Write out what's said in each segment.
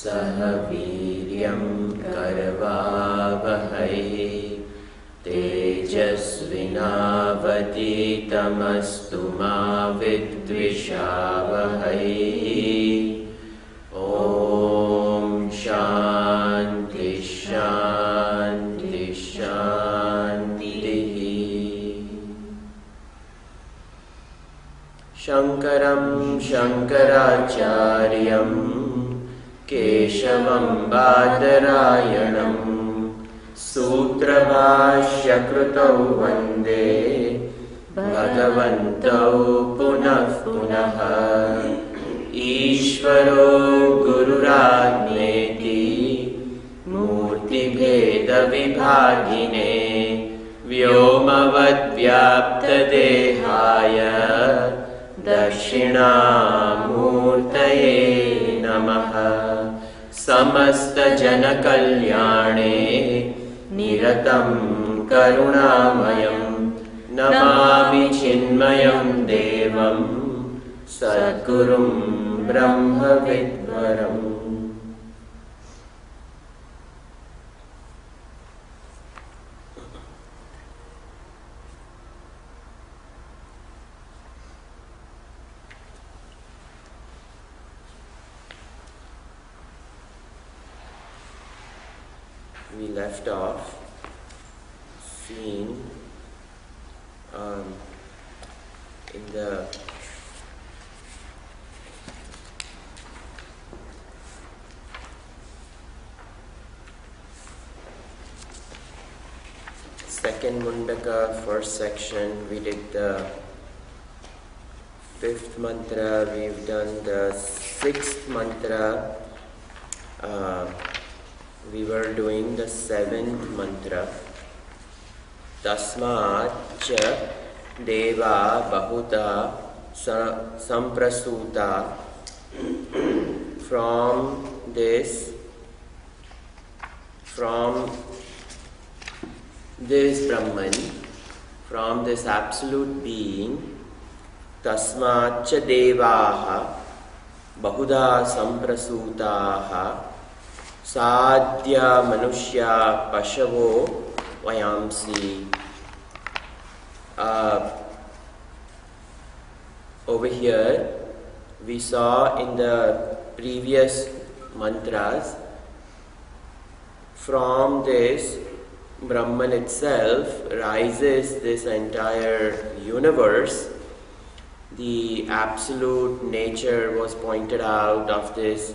सह वीर्यं करवावहै तेजस्विनावतीतमस्तु मा विद्विषावहै। ॐ शान्ति शान्ति शान्तिः। शङ्करं शङ्कराचार्यं केशवं बादरायणं सूत्रभाष्यकृतौ वन्दे भगवन्तौ पुनः पुनः। ईश्वरो गुरुरात्मेति मूर्तिभेदविभागिने व्योमवद्व्याप्तदेहाय दक्षिणामूर्तये नमः। समस्तजनकल्याणे निरतं करुणामयं नमामि चिन्मयं देवं सद्गुरुं ब्रह्मविद्वरम्। We left off seeing in the second Mundaka, first section. We did the fifth mantra, we've done the sixth mantra. We were doing the seventh mantra. Tasmat cha deva bahuta samprasuta. From this Brahman, from this absolute being, tasmat cha devaha bahuda samprasutaha sadhya manushya pashavo vayamsi. Over here we saw in the previous mantras, from this Brahman itself rises this entire universe. The absolute nature was pointed out of this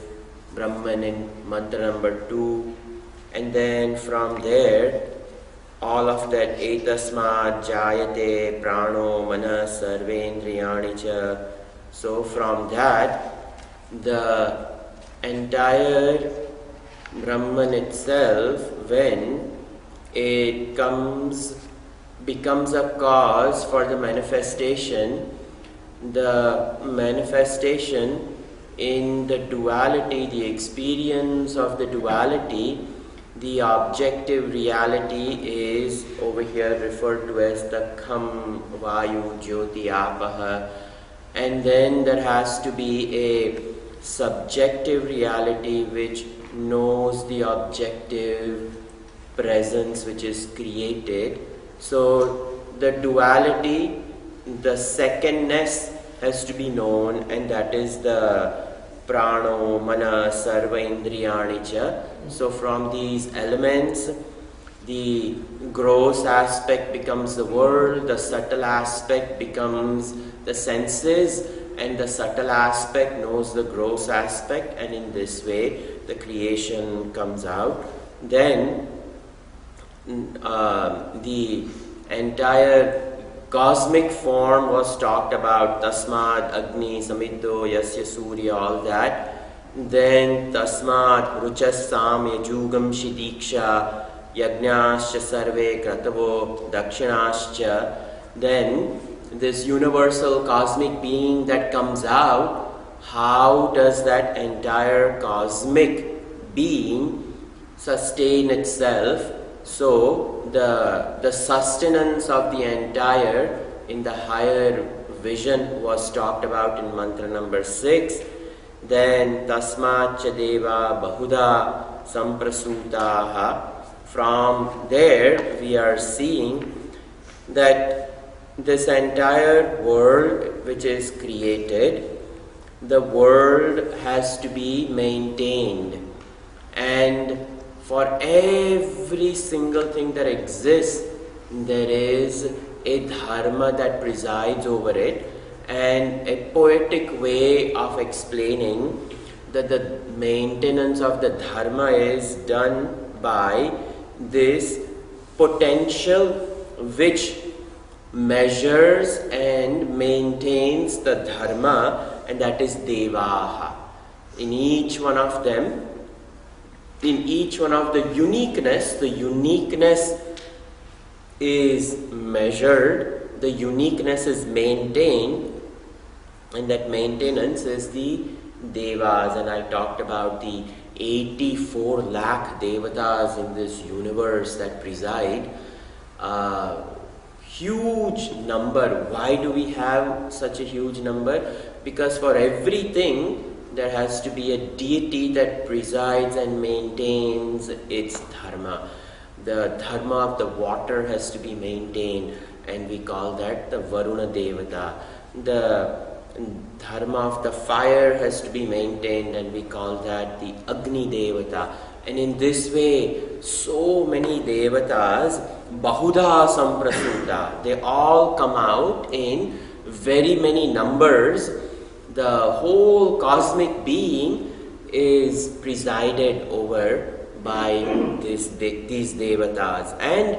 Brahman in mantra number 2, and then from there all of that etasmat jayate prano mana sarvendriyani cha. So from that the entire Brahman itself, when it becomes a cause for the manifestation in the duality, the experience of the duality, the objective reality is over here referred to as the kham, vayu, jyoti, apaha, and then there has to be a subjective reality which knows the objective presence which is created. So the duality, the secondness has to be known, and that is the prano, mana, sarva indriyani cha. So from these elements, the gross aspect becomes the world, the subtle aspect becomes the senses, and the subtle aspect knows the gross aspect, and in this way the creation comes out. Then the entire cosmic form was talked about, tasmat agni samiddo yasya surya, all that. Then tasmat ruchas samya jugam shidiksha yajnascha sarve kratavo dakshinascha. Then this universal cosmic being that comes out, how does that entire cosmic being sustain itself? So the sustenance of the entire in the higher vision was talked about in mantra number 6, then tasmacha deva bahuda samprasutaha. From there we are seeing that this entire world which is created, the world has to be maintained, and for every single thing that exists, there is a dharma that presides over it, and a poetic way of explaining that the maintenance of the dharma is done by this potential which measures and maintains the dharma, and that is devaha. In each one of them, in each one of the uniqueness is measured, the uniqueness is maintained, and that maintenance is the devas. And I talked about the 84 lakh devatas in this universe that preside. Huge number. Why do we have such a huge number? Because for everything there has to be a deity that presides and maintains its dharma. The dharma of the water has to be maintained, and we call that the Varuna Devata. The dharma of the fire has to be maintained, and we call that the Agni Devata. And in this way, so many devatas, Bahuda Samprasuta, they all come out in very many numbers. The whole cosmic being is presided over by these devatas. And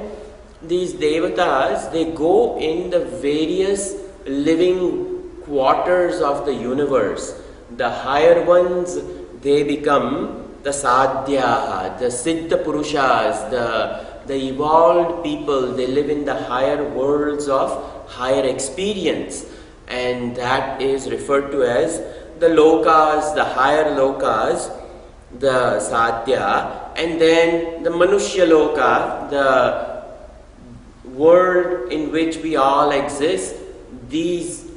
these devatas, they go in the various living quarters of the universe. The higher ones, they become the sadhyaha, the siddha purushas, the evolved people. They live in the higher worlds of higher experience, and that is referred to as the lokas, the higher lokas, the sadhya. And then the manushya loka, the world in which we all exist. This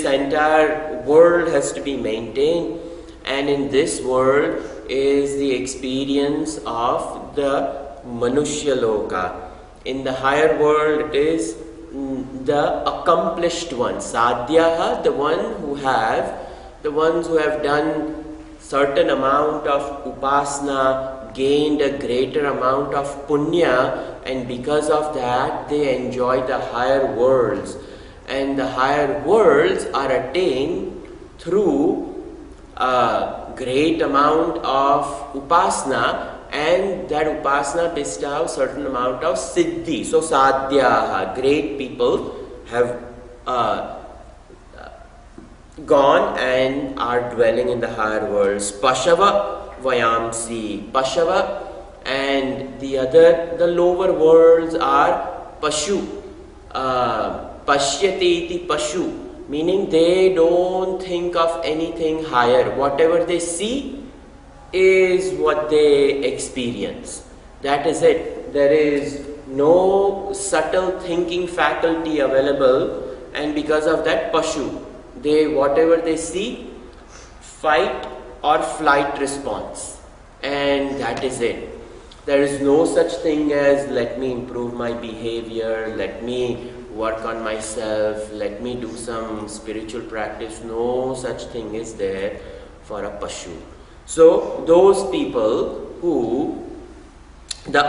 entire world has to be maintained, and in this world is the experience of the manushya loka. In the higher world, it is the accomplished ones, sadhyaha, the ones who have done certain amount of upasana, gained a greater amount of punya, and because of that they enjoy the higher worlds. And the higher worlds are attained through a great amount of upasana, and that upasana bestows certain amount of siddhi. So sadhyaha, great people have gone and are dwelling in the higher worlds. Pashava vayamsi, Pashava, and the lower worlds are Pashu. Pashyateti Pashu, meaning they don't think of anything higher. Whatever they see is what they experience. That is it. There is no subtle thinking faculty available, and because of that, Pashu, whatever they see, fight or flight response, and that is it. There is no such thing as let me improve my behavior, let me work on myself, let me do some spiritual practice. No such thing is there for a Pashu. So those people who, the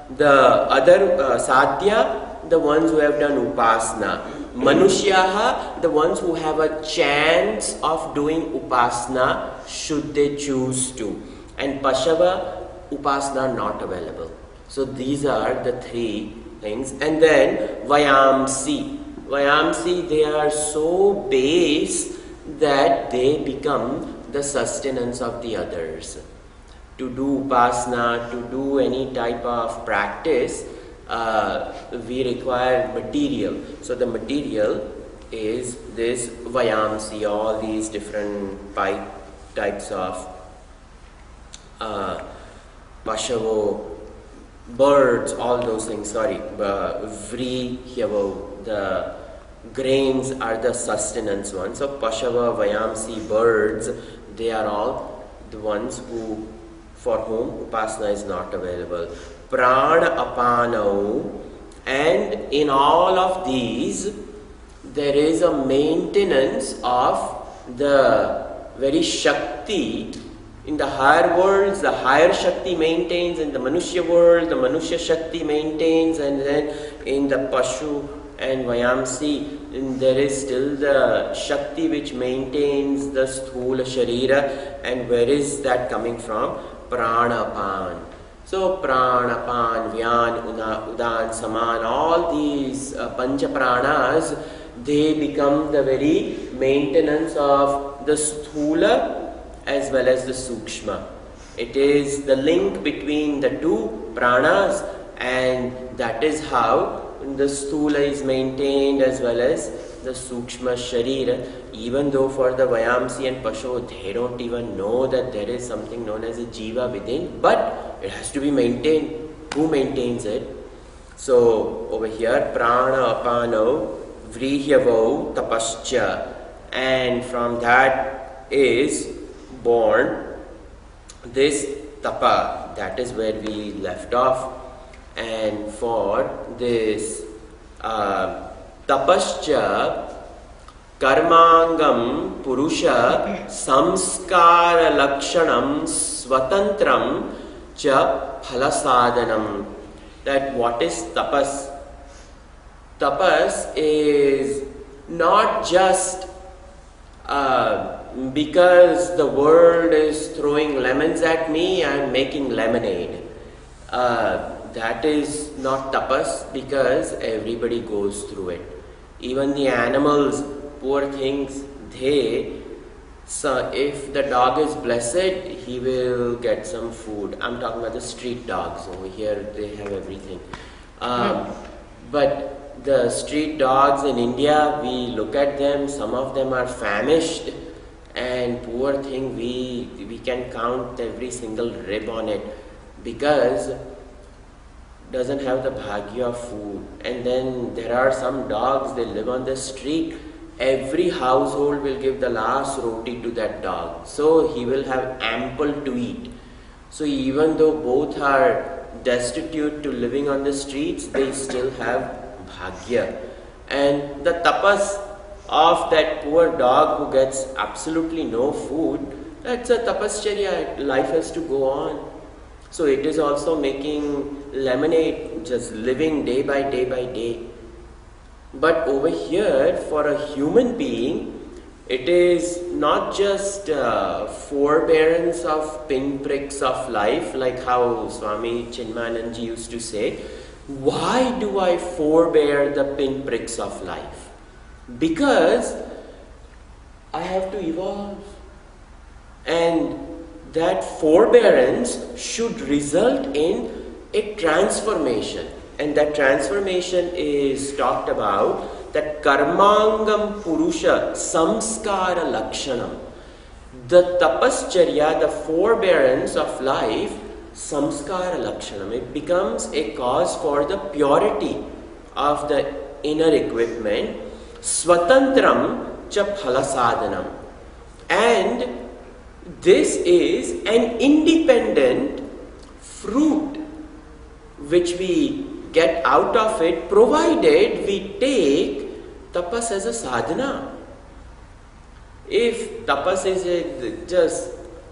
other sadhya, the ones who have done upasana, manushyaha, the ones who have a chance of doing upasana should they choose to, and Pashava, upasana not available. So these are the three things. And then Vayamsi, they are so base that they become the sustenance of the others. To do upasana, to do any type of practice, we require material. So the material is this Vayamsi, all these different types of Pashavo, birds, all those things, Vri, Hyavo, the grains are the sustenance ones. So Pashava, Vayamsi, birds, they are all the ones who, for whom upasana is not available. Prana apano, and in all of these there is a maintenance of the very Shakti. In the higher worlds, the higher Shakti maintains. In the Manushya world, the Manushya Shakti maintains. And then in the Pashu and Vayamsi, there is still the Shakti which maintains the Sthula Sharira. And where is that coming from? Pranapan. So Pranapan, Vyan, Udan, Saman, all these Pancha Pranas, they become the very maintenance of the Sthula as well as the Sukshma. It is the link between the two pranas, and that is how the Sthula is maintained as well as the Sukshma Sharira. Even though for the Vayamsi and Pasho, they don't even know that there is something known as a Jiva within, but it has to be maintained. Who maintains it? So over here, Prana Apano Vrihyavo Tapascha, and from that is born this tapa. That is where we left off. And for this tapascha karmangam purusha samskara lakshanam swatantram cha phalasadanam. That what is tapas? Tapas is not just because the world is throwing lemons at me, I am making lemonade. That is not tapas, because everybody goes through it. Even the animals, poor things, so if the dog is blessed, he will get some food. I'm talking about the street dogs. Over here they have everything. But the street dogs in India, we look at them, some of them are famished, and poor thing, we can count every single rib on it, because doesn't have the bhagya of food. And then there are some dogs, they live on the street. Every household will give the last roti to that dog, so he will have ample to eat. So even though both are destitute to living on the streets, they still have bhagya. And the tapas of that poor dog who gets absolutely no food, that's a tapascharya. Life has to go on. So it is also making lemonade, just living day by day by day. But over here, for a human being, it is not just forbearance of pinpricks of life, like how Swami Chinmayananji used to say. Why do I forbear the pinpricks of life? Because I have to evolve. And that forbearance should result in a transformation. And that transformation is talked about, that karmangam purusha samskara lakshanam. The tapascharya, the forbearance of life, samskara lakshanam. It becomes a cause for the purity of the inner equipment. Swatantram cha phalasadanam. And this is an independent fruit which we get out of it, provided we take tapas as a sadhana. If tapas is just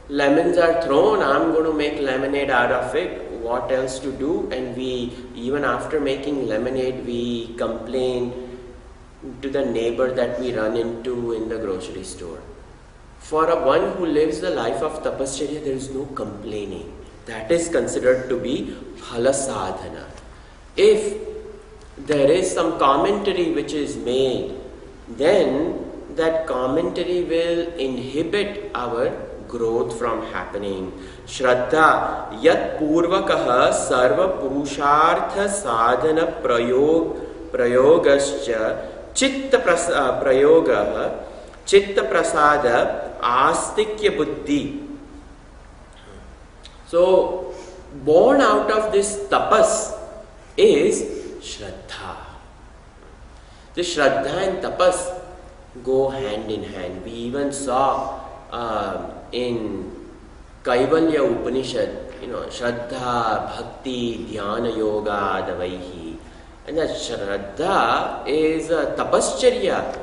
lemons are thrown, I'm going to make lemonade out of it, what else to do? And we, even after making lemonade, we complain to the neighbor that we run into in the grocery store. For a one who lives the life of tapascharya, there is no complaining. That is considered to be phala sadhana. If there is some commentary which is made, then that commentary will inhibit our growth from happening. Shraddha yat purvakaha sarva purushartha sadhana prayogascha chitta prayogaha chitta prasada astikya buddhi. So, born out of this tapas is Shraddha. The Shraddha and tapas go hand in hand. We even saw in Kaivalya Upanishad, Shraddha, Bhakti, Dhyana Yoga, Davaihi. And that Shraddha is a tapascharya.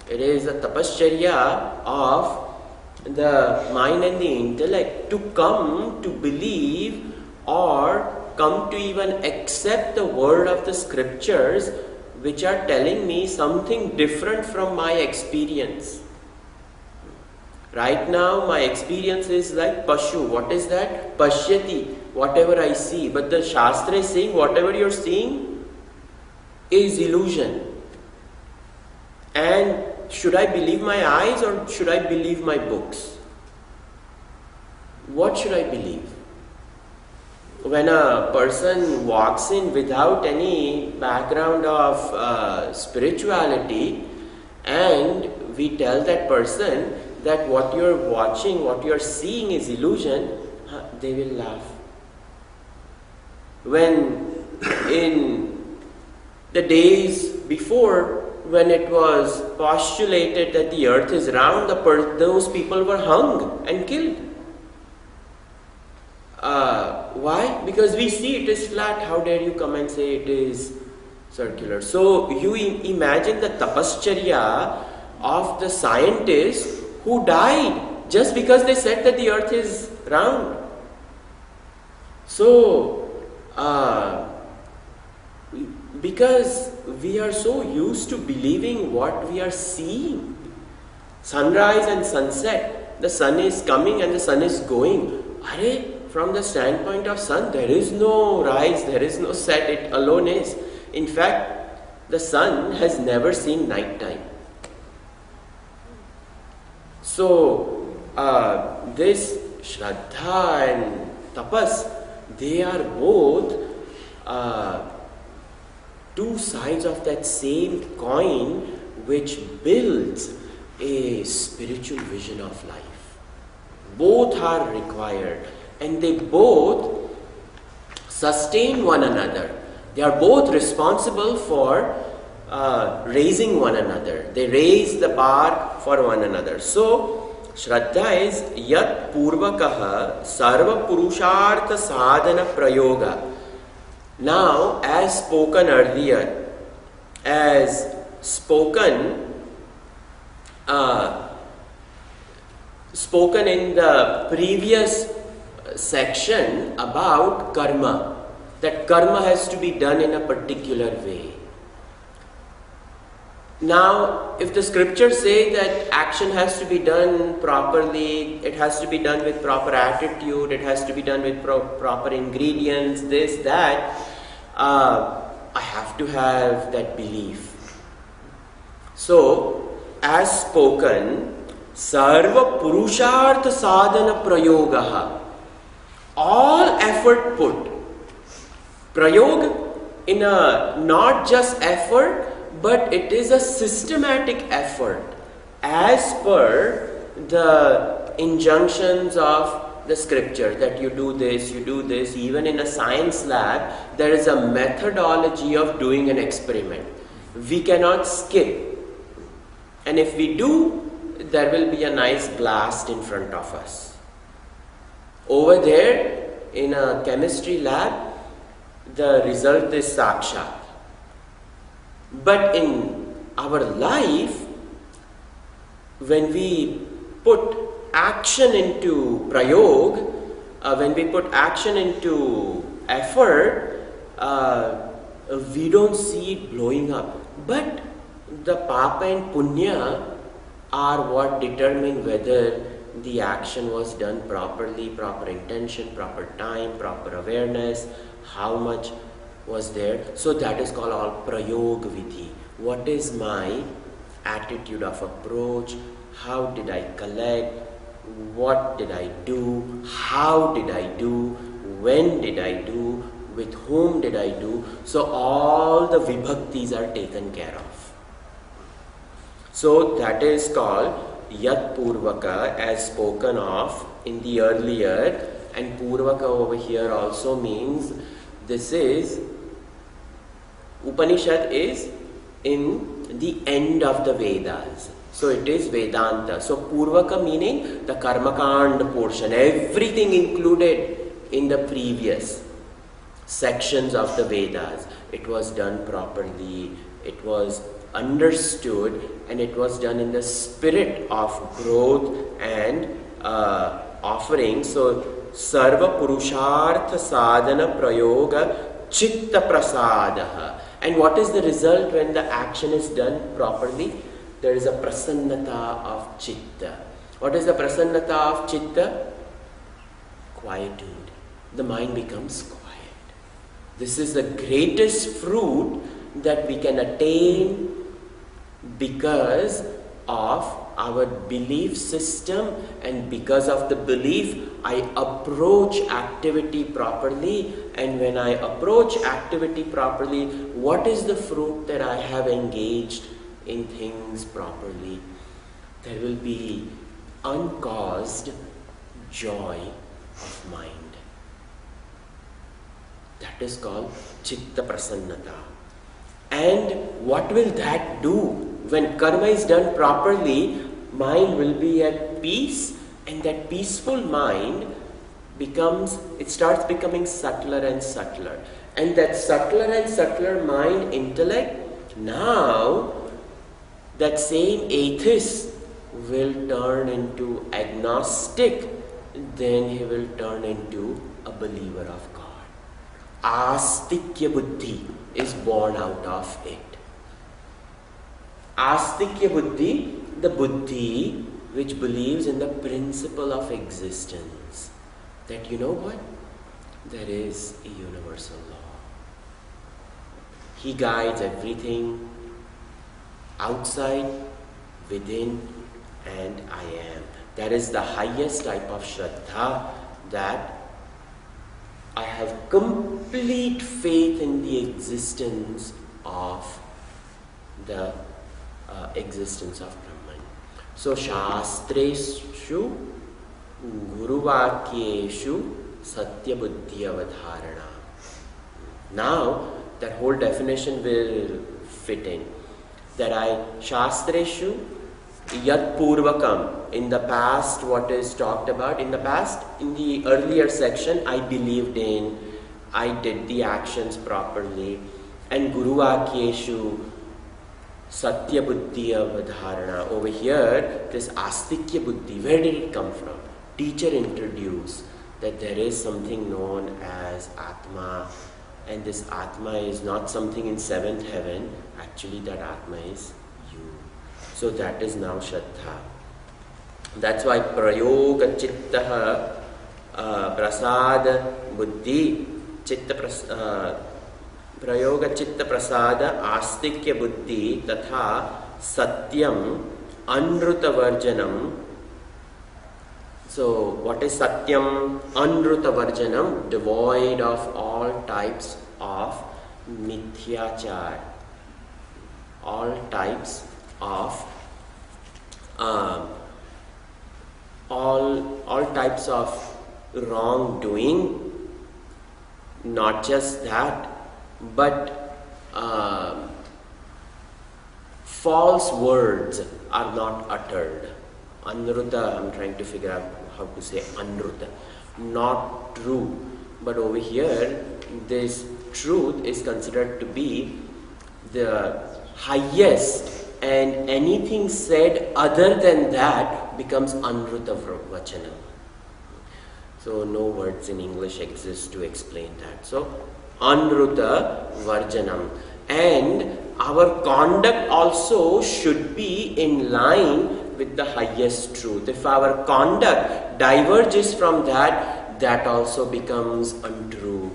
It is a tapascharya of the mind and the intellect to come to believe or come to even accept the word of the scriptures which are telling me something different from my experience. Right now my experience is like Pashu. What is that? Pashyati, whatever I see. But the Shastra is saying whatever you're seeing is illusion. And should I believe my eyes or should I believe my books? What should I believe? When a person walks in without any background of spirituality and we tell that person that what you're watching, what you're seeing is illusion, they will laugh. When in the days before, when it was postulated that the earth is round, those people were hung and killed. Why? Because we see it is flat. How dare you come and say it is circular? So you imagine the tapascharya of the scientists who died just because they said that the earth is round. So, because we are so used to believing what we are seeing. Sunrise and sunset, the sun is coming and the sun is going. From the standpoint of sun, there is no rise, there is no set, it alone is. In fact, the sun has never seen night time. So, this Shraddha and Tapas, they are both two sides of that same coin which builds a spiritual vision of life. Both are required and they both sustain one another. They are both responsible for raising one another. They raise the bar for one another. So, Shraddha is yat purvakaha sarva purushartha sadhana prayoga. Now, as spoken earlier, as spoken in the previous section about karma, that karma has to be done in a particular way. Now, if the scriptures say that action has to be done properly, it has to be done with proper attitude, it has to be done with proper ingredients, this, that, I have to have that belief. So, as spoken, sarva purushartha sadhana prayogaha. All effort put. Prayog in a not just effort, but it is a systematic effort as per the injunctions of the scripture, that you do this, you do this. Even in a science lab, there is a methodology of doing an experiment. We cannot skip. And if we do, there will be a nice blast in front of us. Over there, in a chemistry lab, the result is sakshat. But in our life, when we put action into prayog, when we put action into effort, we don't see it blowing up. But the papa and punya are what determine whether the action was done properly, proper intention, proper time, proper awareness, how much was there. So that is called all prayog vidhi. What is my attitude of approach? How did I collect? What did I do? How did I do? When did I do? With whom did I do? So all the vibhaktis are taken care of. So that is called Yat Purvaka, as spoken of in the earlier, and Purvaka over here also means this is, Upanishad is in the end of the Vedas. So it is Vedanta. So Purvaka meaning the Karmakand portion, everything included in the previous sections of the Vedas. It was done properly, it was understood, and it was done in the spirit of growth and offering. So Sarva Purushartha Sadhana Prayoga Chitta Prasadaha. And what is the result when the action is done properly? There is a prasannata of chitta. What is the prasannata of chitta? Quietude. The mind becomes quiet. This is the greatest fruit that we can attain because of our belief system, and because of the belief I approach activity properly. And when I approach activity properly, what is the fruit that I have engaged in things properly? There will be uncaused joy of mind. That is called Chitta Prasannata. And what will that do? When karma is done properly, mind will be at peace, and that peaceful mind starts becoming subtler and subtler. And that subtler and subtler mind, intellect, now that same atheist will turn into agnostic, then he will turn into a believer of God. Astikya buddhi is born out of it. Astikya buddhi, the buddhi which believes in the principle of existence. That you know what? There is a universal law. He guides everything outside, within, and I am. That is the highest type of Shraddha, that I have complete faith in the existence of the existence of Brahman. So Shastreshu Guruvakyeshu Satya Buddhi Avadharana. Now that whole definition will fit in. That Shastreshu Yat Purvakam, in the past, what is talked about, in the past, in the earlier section, I believed in, I did the actions properly, and Guruvakyeshu Satya Buddhi Avadharana. Over here, this Astikya Buddhi, where did it come from? Teacher introduced that there is something known as Atma, and this Atma is not something in seventh heaven. Actually, that Atma is you. So that is now Shraddha. That's why Prayoga Chitta Prasada Buddhi Chitta Prayoga Chitta Prasada Astikya Buddhi Tatha Satyam Anruta Varjanam. So what is Satyam? Anruta Varjanam, devoid of all types of mithyachar, all types of all types of wrongdoing. Not just that, but false words are not uttered. Anruta, I'm trying to figure out how to say Anruta. Not true. But over here, this truth is considered to be the highest, and anything said other than that becomes Anruta Vachanam. So no words in English exist to explain that. So Anruta Varjanam. And our conduct also should be in line with the highest truth. If our conduct diverges from that, that also becomes untrue.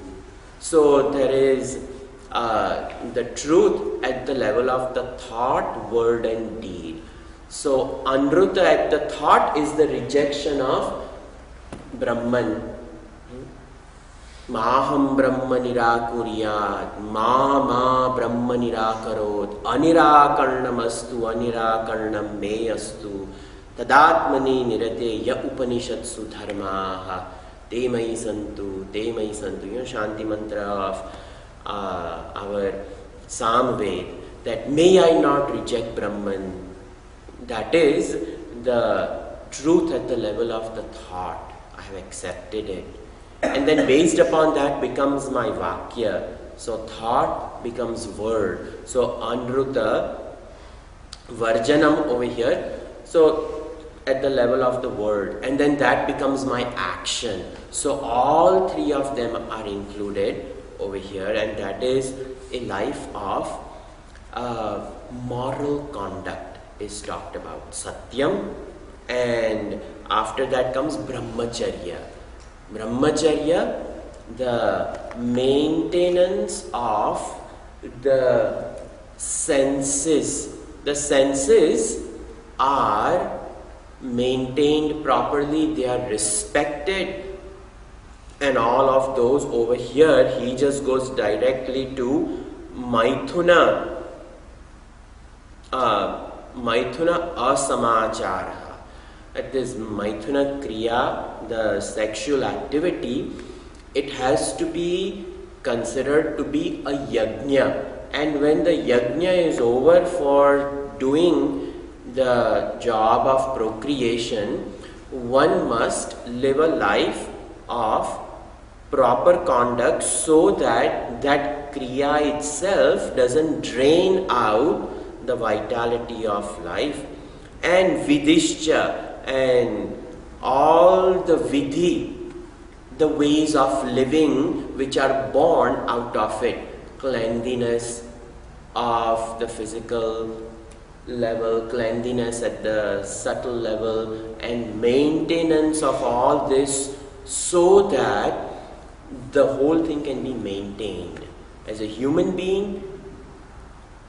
So there is the truth at the level of the thought, word and deed. So Anruta at the thought is the rejection of Brahman. Maham Brahma Nirakuryat, Ma Brahma Nirakarot, Anirakarnamastu, Anirakarnam me astu, Tadatmani Nirate Ya Upanishadsu Dharmaha, Te Mai Santu, Te Mai Santu. You know, Shanti mantra of our Samved, that may I not reject Brahman, That is the truth at the level of the thought. I have accepted it. And then based upon that becomes my vakya. So thought becomes word. So anruta, varjanam over here. So at the level of the word. And then that becomes my action. So all three of them are included over here. And that is a life of moral conduct is talked about. Satyam. And after that comes brahmacharya. Brahmacharya, the maintenance of the senses. The senses are maintained properly, they are respected, and all of those over here, he just goes directly to Maithuna. Maithuna asamachara. That is Maithuna Kriya, the sexual activity, it has to be considered to be a yajna. And when the yajna is over for doing the job of procreation, one must live a life of proper conduct so that that kriya itself doesn't drain out the vitality of life. And vidishcha, and all the vidhi, the ways of living which are born out of it, cleanliness of the physical level, cleanliness at the subtle level, and maintenance of all this so that the whole thing can be maintained. As a human being,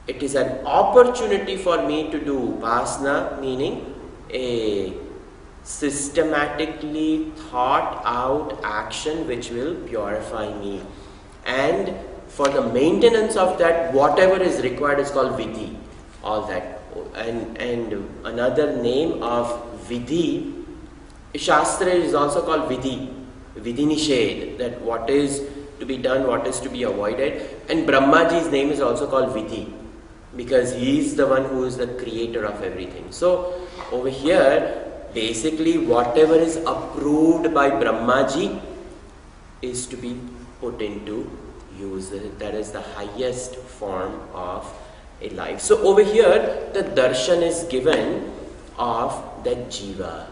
it is an opportunity for me to do upasana, meaning a systematically thought out action which will purify me. And for the maintenance of that, whatever is required is called vidhi. All that. And another name of vidhi, shastra is also called vidhi. Vidhi nished, that what is to be done, what is to be avoided. And Brahmaji's name is also called vidhi, because he is the one who is the creator of everything. So over here, basically whatever is approved by Brahmaji is to be put into use. That is the highest form of a life. So over here, the darshan is given of that jiva.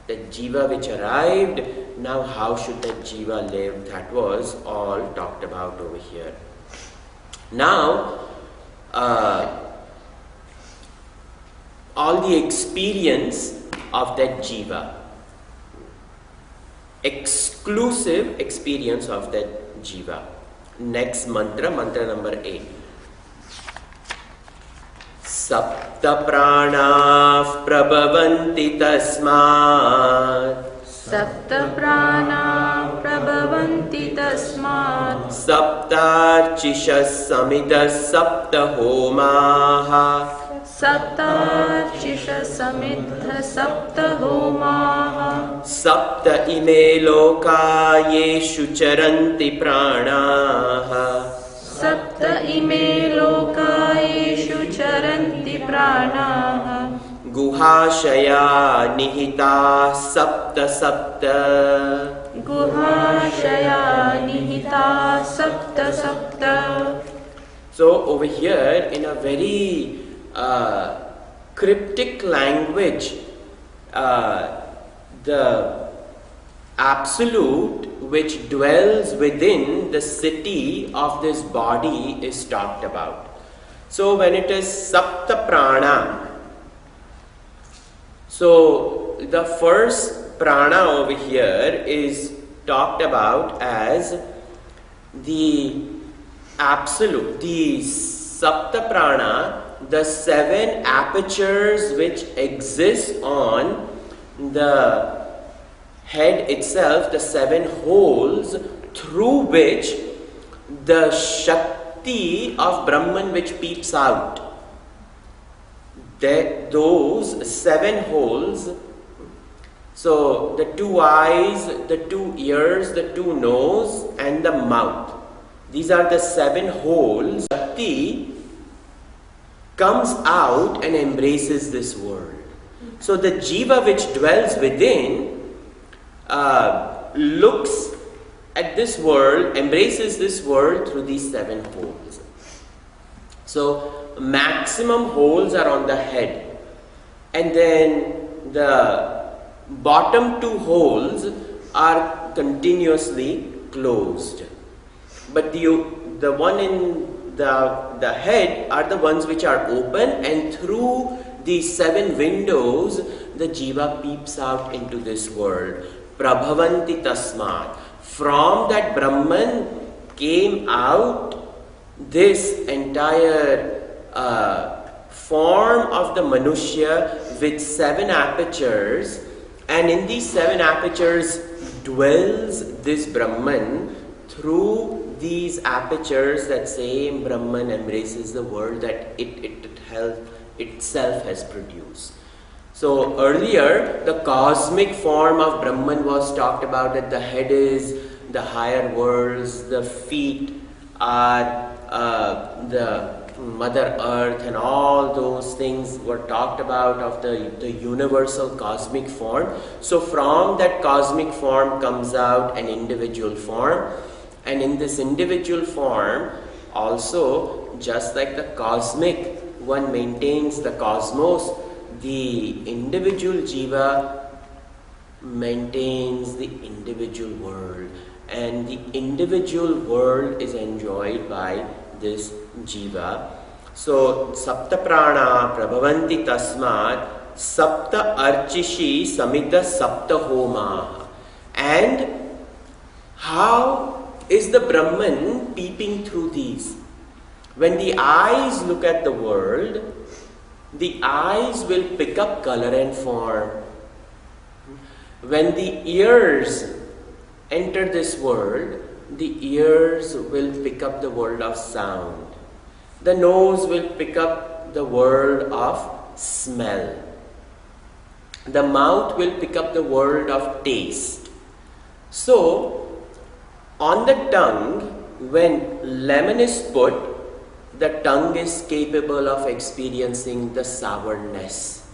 That jiva which arrived, now how should that jiva live? That was all talked about over here. Now, all the experience of that jiva, exclusive experience of that jiva. Next mantra, mantra number 8. Sapta prana prabhavanti tasmat. Sapta prana prabhavanti tasmat. Saptarchishas samidas sapta homaha. Saptarchisha samidha sapta homaha. Sapta ime lokayeshu charanti pranaha. Sapta ime lokayeshu charanti pranaha. Guhashaya nihita sapta sapta. Guhashaya nihita sapta sapta. So over here, in a very cryptic language, the absolute which dwells within the city of this body is talked about. So when it is sapta prana, so the first prana over here is talked about as the absolute, the sapta prana, the 7 apertures which exist on the head itself, the 7 holes through which the Shakti of Brahman which peeps out. Those 7 holes, so the 2 eyes, the 2 ears, the 2 nose and the mouth. These are the 7 holes. Shakti comes out and embraces this world. So the jiva which dwells within looks at this world, embraces this world through these 7 holes. So maximum holes are on the head, and then the bottom 2 holes are continuously closed. But the one in the head are the ones which are open, and through these 7 windows the jiva peeps out into this world. Prabhavanti tasmat. From that Brahman came out this entire form of the Manushya with 7 apertures, and in these 7 apertures dwells this Brahman. Through these apertures, that same Brahman embraces the world that it itself has produced. So earlier, the cosmic form of Brahman was talked about, that the head is the higher worlds, the feet are the Mother Earth, and all those things were talked about of the universal cosmic form. So from that cosmic form comes out an individual form, and in this individual form also, just like the cosmic one maintains the cosmos, the individual jiva maintains the individual world, and the individual world is enjoyed by this jiva. So sapta prana prabhavanti tasmat sapta archishi samita sapta homa. And how is the Brahman peeping through these? When the eyes look at the world, the eyes will pick up color and form. When the ears enter this world, the ears will pick up the world of sound. The nose will pick up the world of smell. The mouth will pick up the world of taste. So, on the tongue, when lemon is put, the tongue is capable of experiencing the sourness.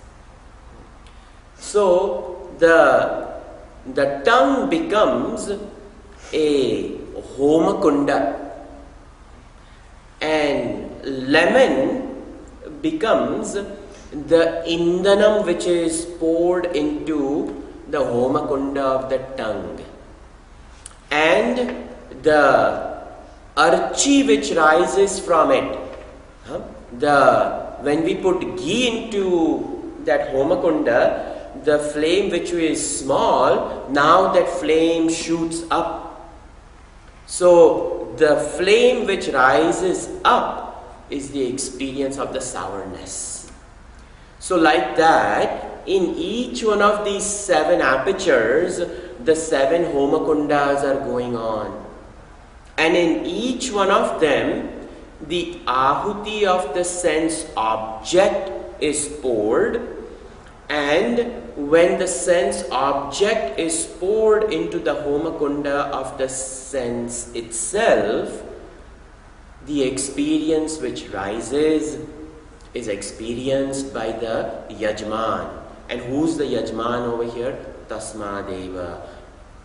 So, the tongue becomes a homakunda, and lemon becomes the indhanam which is poured into the homakunda of the tongue, and the archi which rises from it. When we put ghee into that homakunda, the flame which is small, now that flame shoots up. So the flame which rises up is the experience of the sourness. So like that, in each one of these 7 apertures, the 7 homakundas are going on. And in each one of them, the ahuti of the sense object is poured, and when the sense object is poured into the homakunda of the sense itself, the experience which rises is experienced by the yajman. And who's the yajman over here? Tasmadeva.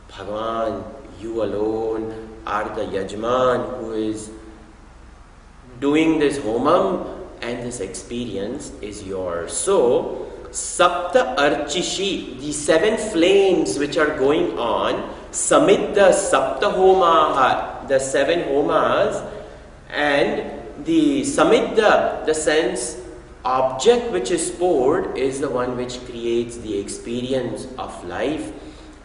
Bhagavan, you alone are the yajman who is doing this homam, and this experience is yours. So, Sapta Archishi, the 7 flames which are going on, Samidda Sapta Homaha, the 7 homas, and the Samidda, the sense object which is poured, is the one which creates the experience of life.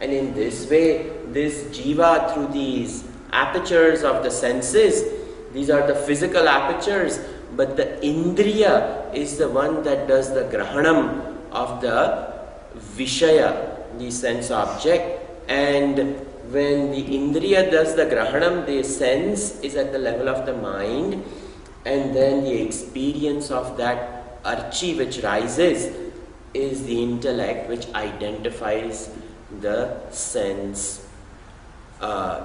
And in this way, this jiva, through these apertures of the senses, these are the physical apertures, but the indriya is the one that does the grahanam of the vishaya, the sense object. And when the indriya does the grahanam, the sense is at the level of the mind, and then the experience of that archi which rises is the intellect which identifies the sense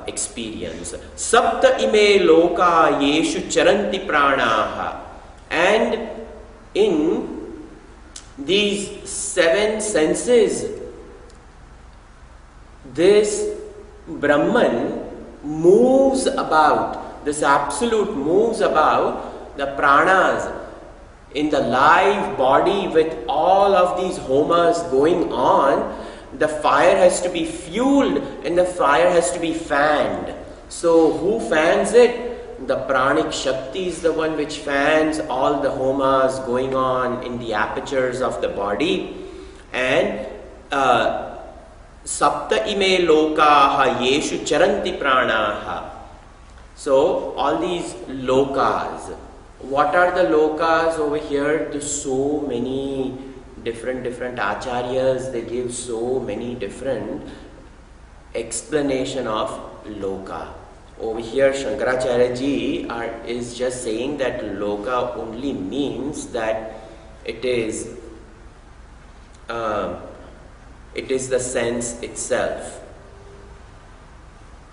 experience. Sapta ime loka yeshu charanti pranaha. And in These 7 senses, this Brahman moves about, this absolute moves about the pranas in the live body with all of these homas going on. The fire has to be fueled and the fire has to be fanned. So who fans it? The pranic Shakti is the one which fans all the homas going on in the apertures of the body. And Sapta ime lokaha yeshu charanti pranaha. So all these lokas. What are the lokas over here? There's so many different acharyas. They give so many different explanation of loka. Over here, Shankaracharya ji is just saying that loka only means that it is the sense itself.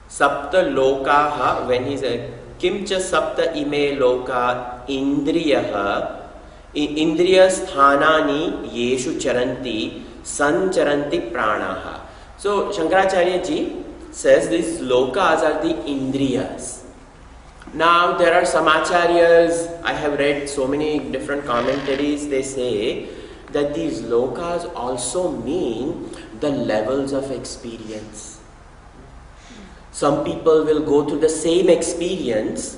Sapta lokaha, when he said Kimcha sapta ime loka indriyaha indriyasthanani yeshu charanti sancharanti pranaha. So Shankaracharya ji says these lokas are the indriyas. Now there are some acharyas, I have read so many different commentaries, they say that these lokas also mean the levels of experience. Some people will go through the same experience,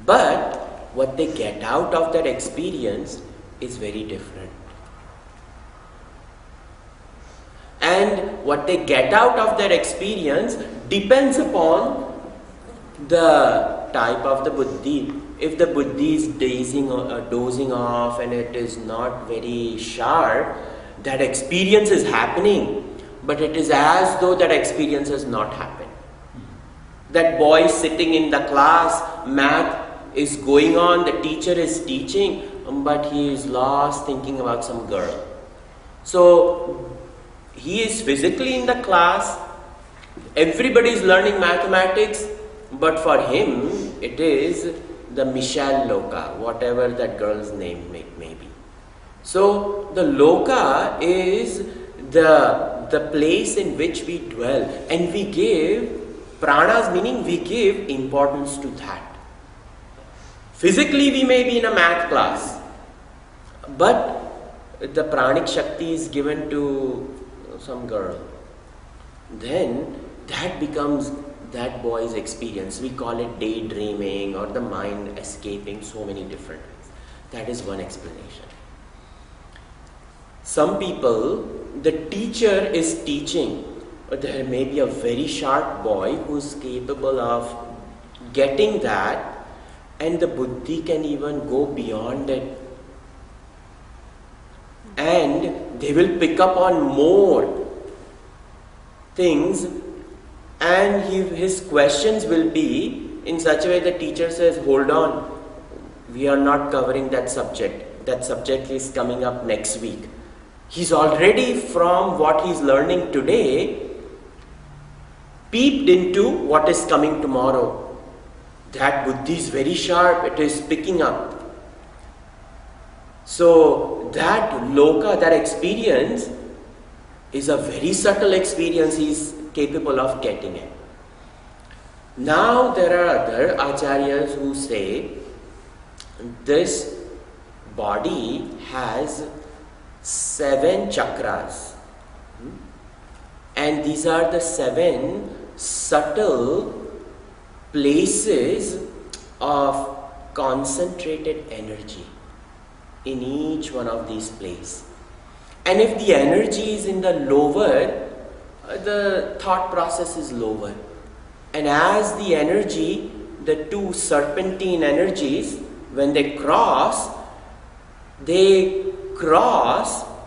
but what they get out of that experience is very different. And what they get out of that experience depends upon the type of the buddhi. If the buddhi is dozing off and it is not very sharp, that experience is happening, but it is as though that experience has not happened. That boy sitting in the class, math is going on, the teacher is teaching, but he is lost thinking about some girl. So he is physically in the class, everybody is learning mathematics, but for him it is the Michelle Loka, whatever that girl's name may be. So the Loka is the place in which we dwell, and we give pranas, meaning we give importance to that. Physically we may be in a math class, but the pranic Shakti is given to some girl. Then that becomes that boy's experience. We call it daydreaming or the mind escaping, so many different ways. That is one explanation. Some people, the teacher is teaching, but there may be a very sharp boy who is capable of getting that, and the buddhi can even go beyond it. And they will pick up on more things, and his questions will be in such a way the teacher says, hold on, we are not covering that subject. That subject is coming up next week. He's already, from what he's learning today, peeped into what is coming tomorrow. That buddhi is very sharp, it is picking up. So that loka, that experience is a very subtle experience, he is capable of getting it. Now there are other acharyas who say this body has 7 chakras, and these are the 7 subtle places of concentrated energy in each one of these places. And if the energy is in the lower, the thought process is lower. And as the energy, the 2 serpentine energies, when they cross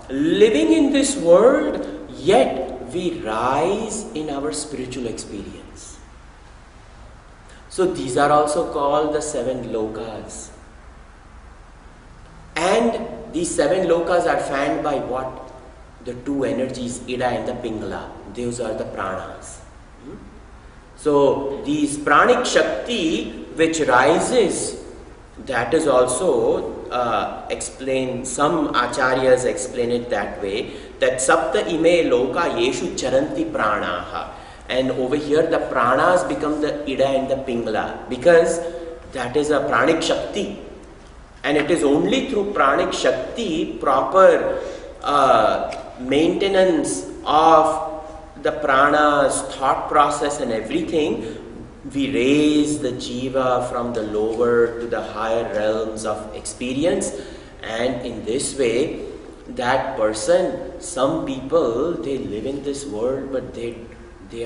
living in this world, yet we rise in our spiritual experience. So these are also called the 7 lokas. And these 7 lokas are fanned by what? The 2 energies, Ida and the Pingala. Those are the pranas. So these pranic Shakti which rises that is also explained, some acharyas explain it that way, that sapta ime loka yeshu charanti pranaha. And over here the pranas become the ida and the pingla, because that is a pranic shakti. And it is only through pranic shakti, proper maintenance of the prana's thought process and everything, we raise the jiva from the lower to the higher realms of experience. And in this way, that person, some people, they live in this world, but they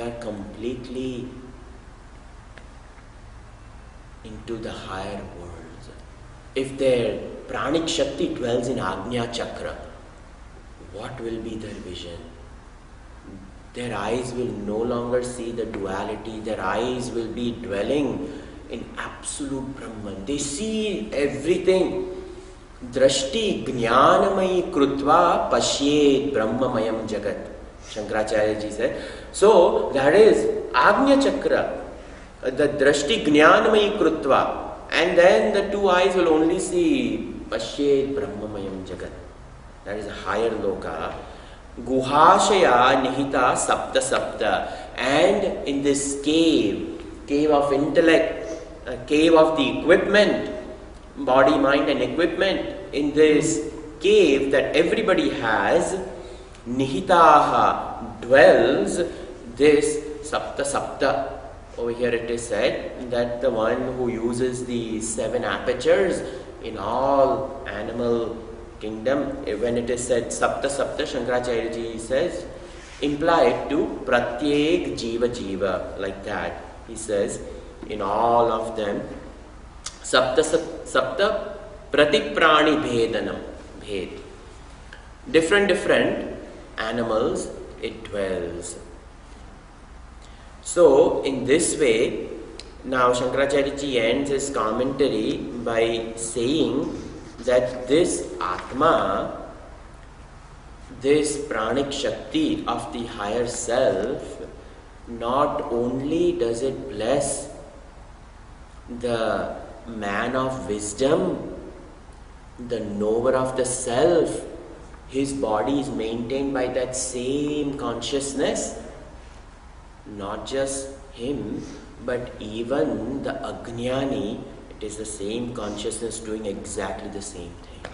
are completely into the higher worlds. If their pranic shakti dwells in Agnya Chakra, what will be their vision? Their eyes will no longer see the duality. Their eyes will be dwelling in absolute Brahman. They see everything. Drashti jnanamayi krutva pashyed brahmamayam jagat. Shankaracharya ji said. So that is Agnya Chakra. The drashti jnanamayi krutva. And then the two eyes will only see pashyed brahmamayam jagat. That is a higher loka. Guhashaya nihita sapta sapta. And in this cave of intellect, cave of the equipment, body, mind and equipment, in this cave that everybody has, nihitaha, dwells this sapta sapta. Over here it is said that the one who uses the 7 apertures in all animal kingdom, when it is said sapta sapta, Shankaracharya ji says, implied to pratyek jiva jiva, like that. He says, in all of them, sapta sapta pratiprani bhedanam, bhed. Different animals it dwells. So, in this way, now Shankaracharya ji ends his commentary by saying that this Atma, this pranic shakti of the higher self, not only does it bless the man of wisdom, the knower of the self, his body is maintained by that same consciousness. Not just him, but even the Ajnani, it is the same consciousness doing exactly the same thing.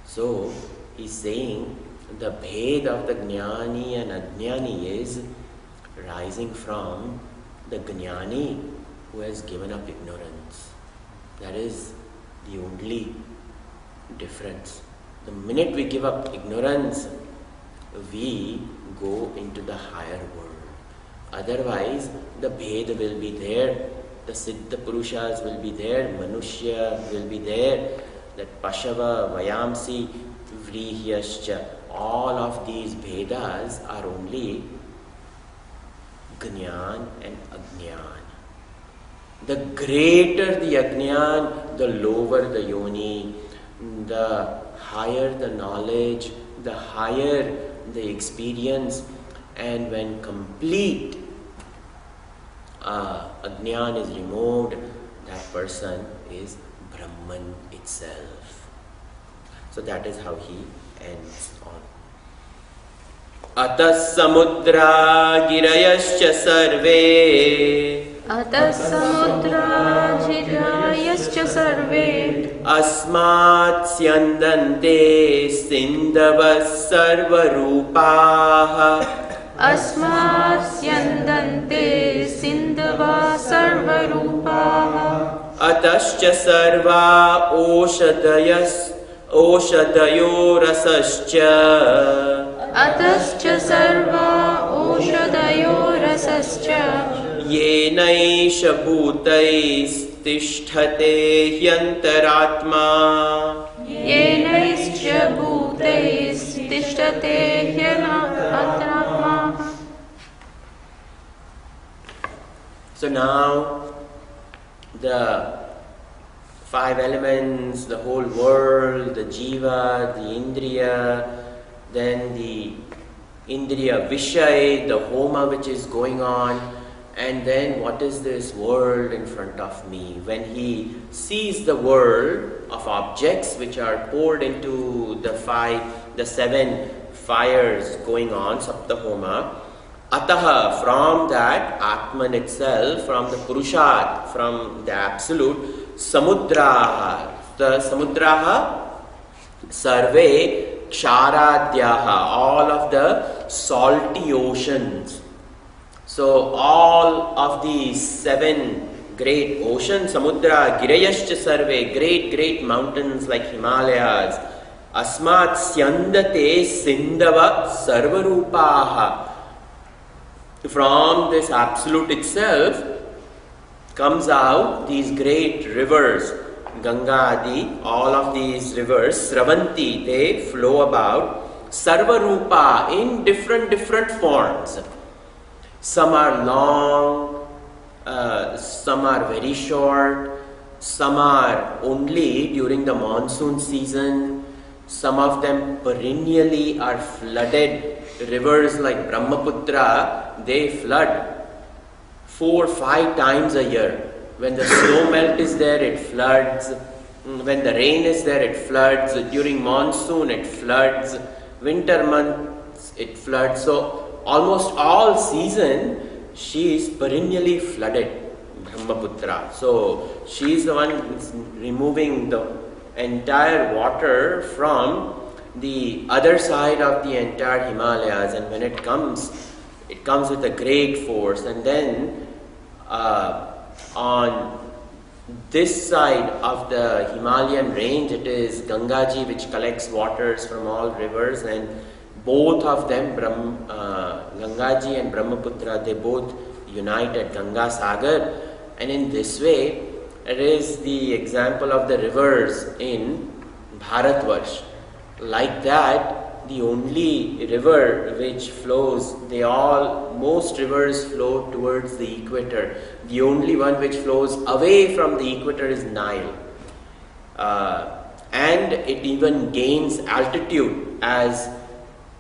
So, he's saying the bhed of the Jnani and Ajnani is rising from the Jnani who has given up ignorance. That is the only difference. The minute we give up ignorance, we go into the higher world. Otherwise, the Bhed will be there, the Siddha Purushas will be there, Manushya will be there, that Pashava, Vayamsi, Vrihyascha, all of these Bhedas are only Jnana and Ajnana. The greater the Ajnana, the lower the Yoni, the higher the knowledge, the higher the experience, and when complete Ajnana is removed, that person is Brahman itself. So that is how he ends on. Atas samudra girayascha sarve, अतः समुद्रा जिरायश्च सर्वे अस्मात् स्यन्दन्ते सिन्धवः सर्वरूपाः अस्मात् स्यन्दन्ते सिन्धवा सर्वरूपाः अतश्च सर्वा ओषधयो रसश्च अतश्च सर्वा ओषधयो रसश्च येनैष भूतैस्तिष्ठते ह्यन्तरात्मा येनैश्च भूतैस्तिष्ठते ह्यन्तरात्मा. So now the 5 elements, the whole world, the jiva, the indriya, then the indriya vishay, the homa which is going on, and then what is this world in front of me? When he sees the world of objects which are poured into the 7 fires going on, Saptahoma, Ataha, from that Atman itself, from the Purushat, from the Absolute, Samudraha, the Samudraha, Sarve Ksharadhyaha, all of the salty oceans. So all of these 7 great oceans, Samudra, Girayascha Sarve, great mountains like Himalayas, Asmat Syandate Sindhava Sarvarupaha. From this Absolute itself comes out these great rivers, Ganga Adi, all of these rivers, Sravanti, they flow about, Sarvarupa, in different forms. Some are long, some are very short, some are only during the monsoon season, some of them perennially are flooded. Rivers like Brahmaputra, they flood 4-5 times a year. When the snow melt is there, it floods. When the rain is there, it floods. During monsoon, it floods. Winter months, it floods. So almost all season, she is perennially flooded, Brahmaputra. So she is the one removing the entire water from the other side of the entire Himalayas, and when it comes with a great force. And then on this side of the Himalayan range, it is Gangaji which collects waters from all rivers, and both of them, Gangaji and Brahmaputra, they both unite at Ganga Sagar. And in this way, it is the example of the rivers in Bharatvarsh. Like that, the only river which flows, most rivers flow towards the equator. The only one which flows away from the equator is Nile. And it even gains altitude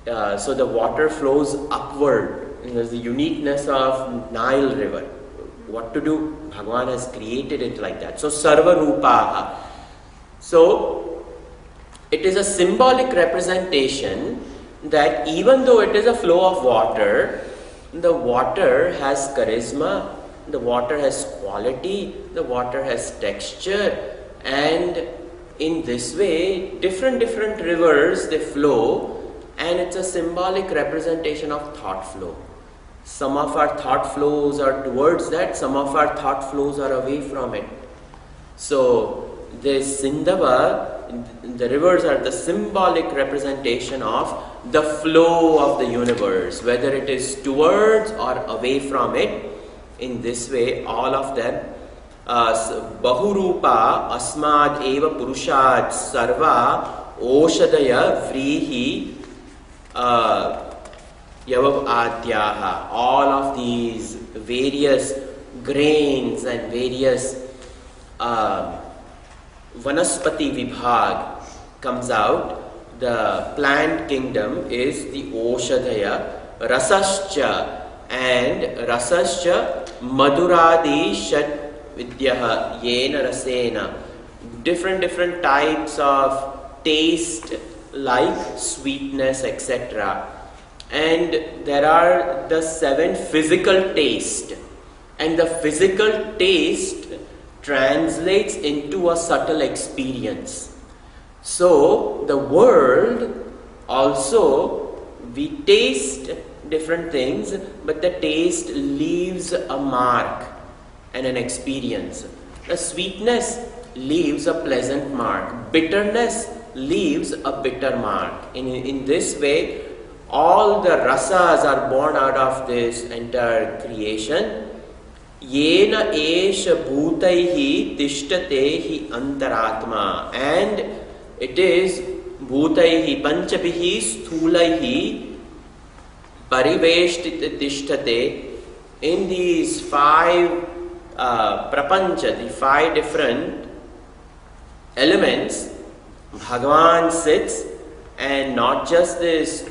so the water flows upward. And there's the uniqueness of Nile river. What to do? Bhagavan has created it like that. So Sarva Rupaha. So it is a symbolic representation that even though it is a flow of water, the water has charisma, the water has quality, the water has texture, and in this way, different rivers, they flow, and it's a symbolic representation of thought flow. Some of our thought flows are towards that, some of our thought flows are away from it. So this Sindhava, the rivers are the symbolic representation of the flow of the universe, whether it is towards or away from it. In this way, all of them, Bahurupa Asmad Eva Purushad Sarva Oshadaya Vrihi Yavav Adhyaha. All of these various grains and various Vanaspati Vibhag comes out. The plant kingdom is the Oshadaya, Rasascha, and Rasascha Madhuradi Shat Vidyaha Yena Rasena. Different types of taste like sweetness, etc. And there are the 7 physical taste, and the physical taste translates into a subtle experience. So the world also, we taste different things, but the taste leaves a mark and an experience. The sweetness leaves a pleasant mark. Bitterness leaves a bitter mark. In this way, all the rasas are born out of this entire creation. Yena esha bhutaihi tishtatehi antaratma. And it is bhutaihi panchabihi sthulaihi pariveshtita tishtate. In these 5 prapancha, the 5 different elements, Bhagavan sits, and not just this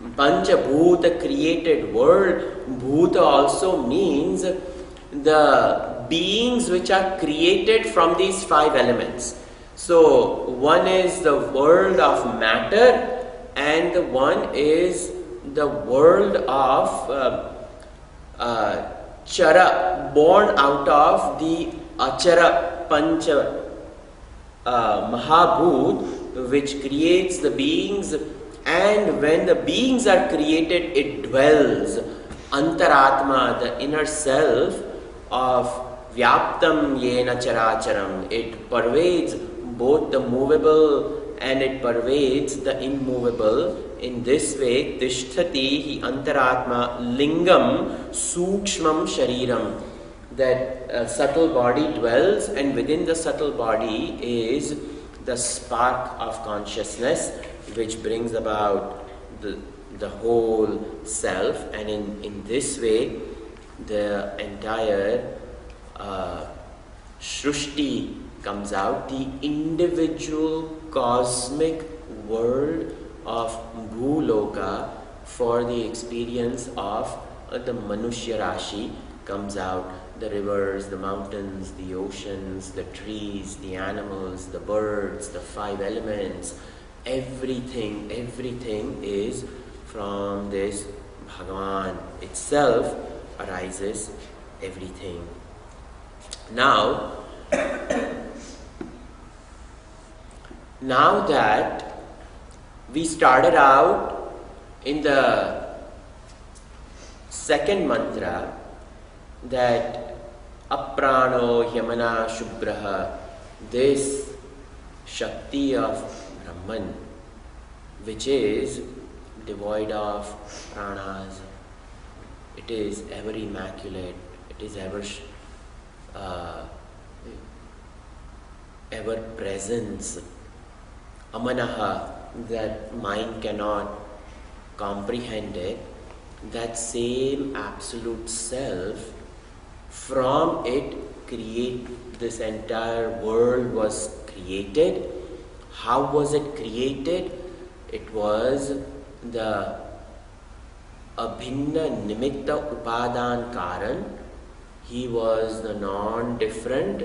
Panchabhuta, created world. Bhuta also means the beings which are created from these 5 elements. So one is the world of matter, and one is the world of Chara, born out of the Achara Pancha Mahabhut, which creates the beings. And when the beings are created, it dwells. Antaratma, the inner self of Vyaptam Yena Characharam. It pervades both the movable and it pervades the immovable. In this way, Tishtati hi Antaratma Lingam Sukshmam Shariram. That subtle body dwells, and within the subtle body is the spark of consciousness, which brings about the whole self. And in this way, the entire Shrushti comes out, the individual cosmic world of Bhuloka for the experience of the Manushya Rashi comes out. The rivers, the mountains, the oceans, the trees, the animals, the birds, the 5 elements, everything is from this Bhagavan itself arises everything. Now that we started out in the second mantra that Aprano Yamana Shubhraha, this Shakti of Brahman, which is devoid of pranas, it is ever immaculate, it is ever presence. Amanaha, that mind cannot comprehend it, that same absolute self, from it this entire world was created. How was it created? It was the Abhinna Nimitta Upadan Karan. He was the non-different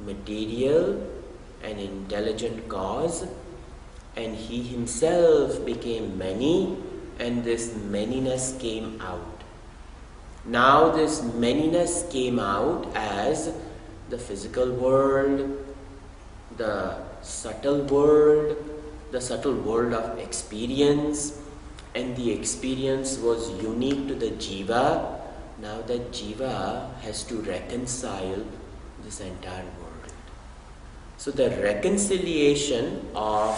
material and intelligent cause, and he himself became many, and this manyness came out. Now this manyness came out as the physical world, the subtle world of experience, and the experience was unique to the jiva. Now that jiva has to reconcile this entire world. So the reconciliation of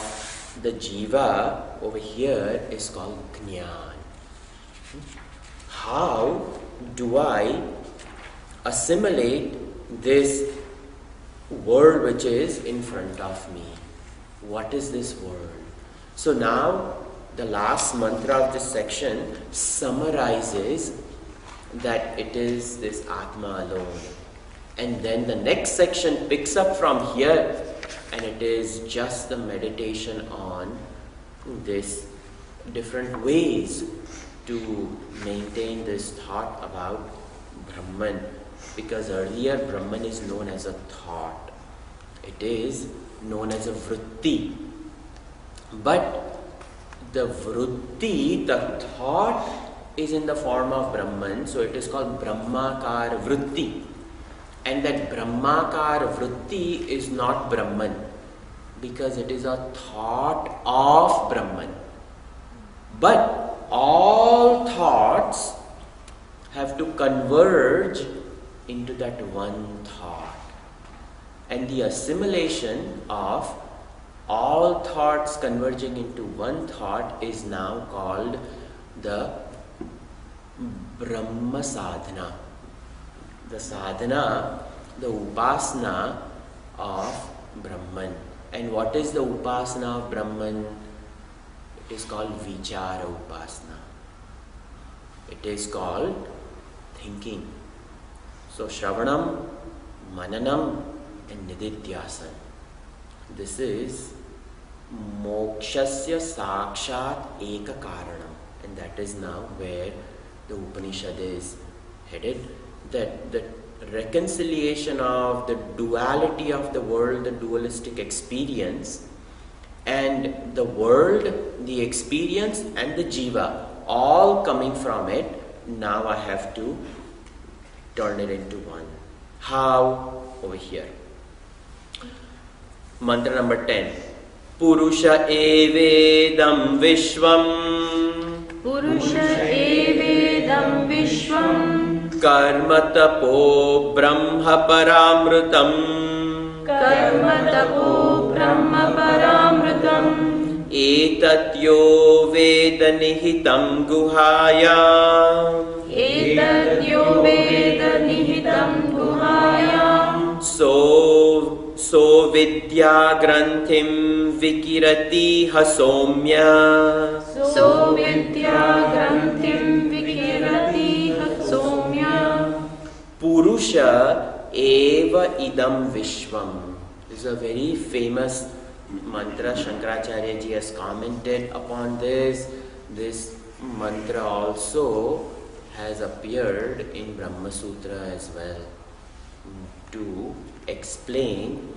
the jiva over here is called Jnana. How do I assimilate this world which is in front of me? What is this world? So now the last mantra of this section summarizes that it is this Atma alone. And then the next section picks up from here, and it is just the meditation on this different ways to maintain this thought about Brahman. Because earlier Brahman is known as a thought. It is known as a vritti. But the vritti, the thought, is in the form of Brahman, so it is called Brahmakar vritti. And that Brahmakar vritti is not Brahman, because it is a thought of Brahman. But all thoughts have to converge into that one thought. And the assimilation of all thoughts converging into one thought is now called the Brahma sadhana. The sadhana, the upasana of Brahman. And what is the upasana of Brahman? It is called vichara upasana. It is called thinking. So Shravanam, Mananam and Nididhyasan. This is Mokshasya Sakshat Eka Karanam. And that is now where the Upanishad is headed, that the reconciliation of the duality of the world, the dualistic experience, and the world, the experience, and the jiva, all coming from it. Now I have to turn it into one. How? Over here. Mantra number 10. Purusha evedam vishvam. Purusha evedam vishvam. Karma tapo brahma paramrutam. Karma tapo brahma paramrutam. Etat yo veda nihitam guhayam. Etat yo veda nihitam guhayam. So vidya granthim vikirati hasomya. So vidya granthim vikirati hasomya. Purusha eva idam vishvam. This is a very famous mantra. Shankaracharya ji has commented upon this. This mantra also has appeared in Brahma Sutra as well, to explain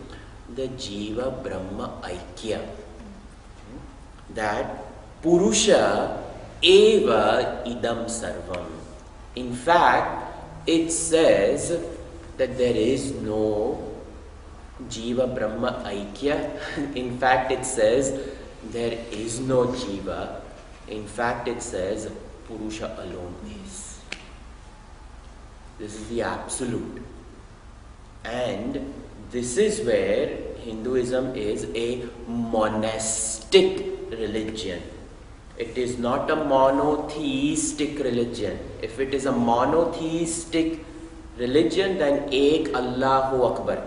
the Jiva Brahma Aikya. That Purusha eva idam sarvam. In fact, it says that there is no Jiva Brahma Aikya. In fact, it says there is no Jiva. In fact, it says Purusha alone is. This is the absolute. And this is where Hinduism is a monastic religion. It is not a monotheistic religion. If it is a monotheistic religion, then Ek Allahu Akbar,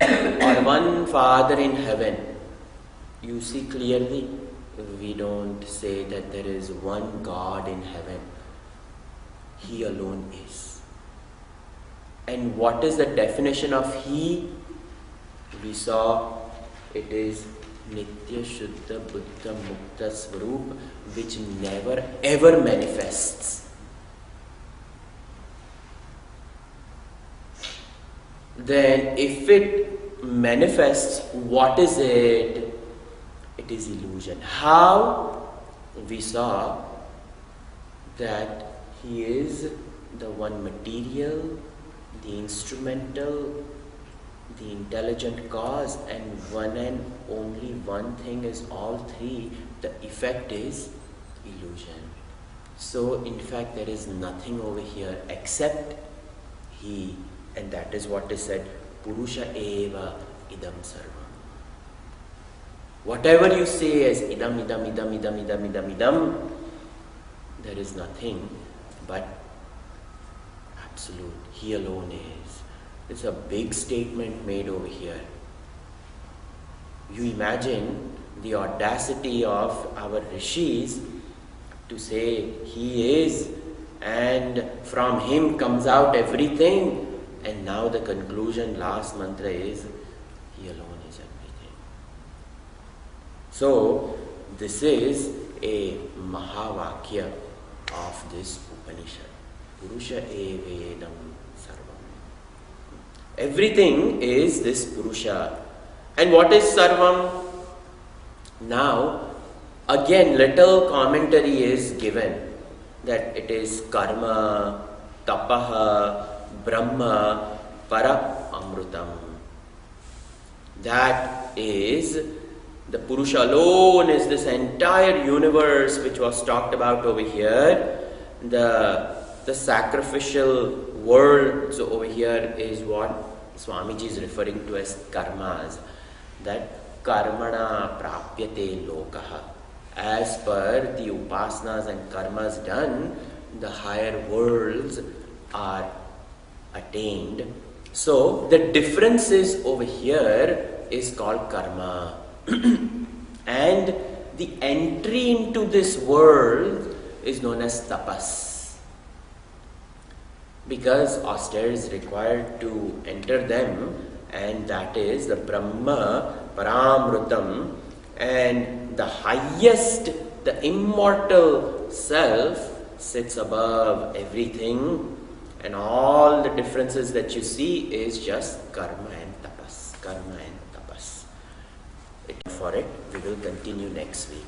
or one Father in heaven. You see clearly, we don't say that there is one God in heaven. He alone is. And what is the definition of He? We saw it is Nitya Shuddha Buddha Mukta Swarup, which never ever manifests. Then if it manifests, what is it? It is illusion. How? We saw that He is the one material, the instrumental, the intelligent cause, and one and only one thing is all three. The effect is illusion. So in fact there is nothing over here except He, and that is what is said, Purusha eva idam sarvam. Whatever you say as idam, idam, idam, idam, idam, idam, idam, there is nothing but absolute. He alone is. It's a big statement made over here. You imagine the audacity of our rishis to say He is, and from Him comes out everything, and now the conclusion, last mantra is He alone is everything. So this is a Mahavakya of this Upanishad. Purusha evedam sarvam. Everything is this Purusha. And what is sarvam? Now, again, little commentary is given that it is karma, tapaha, brahma, para amrutam. That is, the Purusha alone is this entire universe which was talked about over here. The sacrificial worlds over here is what Swamiji is referring to as karmas. That karmana prapyate lokaha. As per the upasanas and karmas done, the higher worlds are attained. So the differences over here is called karma. And the entry into this world is known as tapas. Because austere is required to enter them, and that is the Brahma Paramrutam, and the highest the immortal self sits above everything, and all the differences that you see is just karma and tapas, karma and tapas. For it, we will continue next week.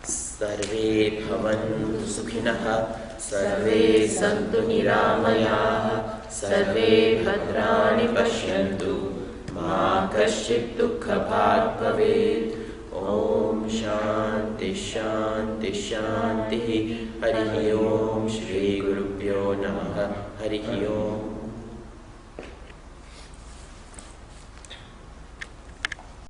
Sarve bhavantu sukhinah, sarve santu niramayah, sarve bhadrani pashyantu, ma kaschit dukkha bhag bhavet. Om Shanti Shanti Shanti. Harihi Om Shri Gurubhyo Namaha. Harihi Om.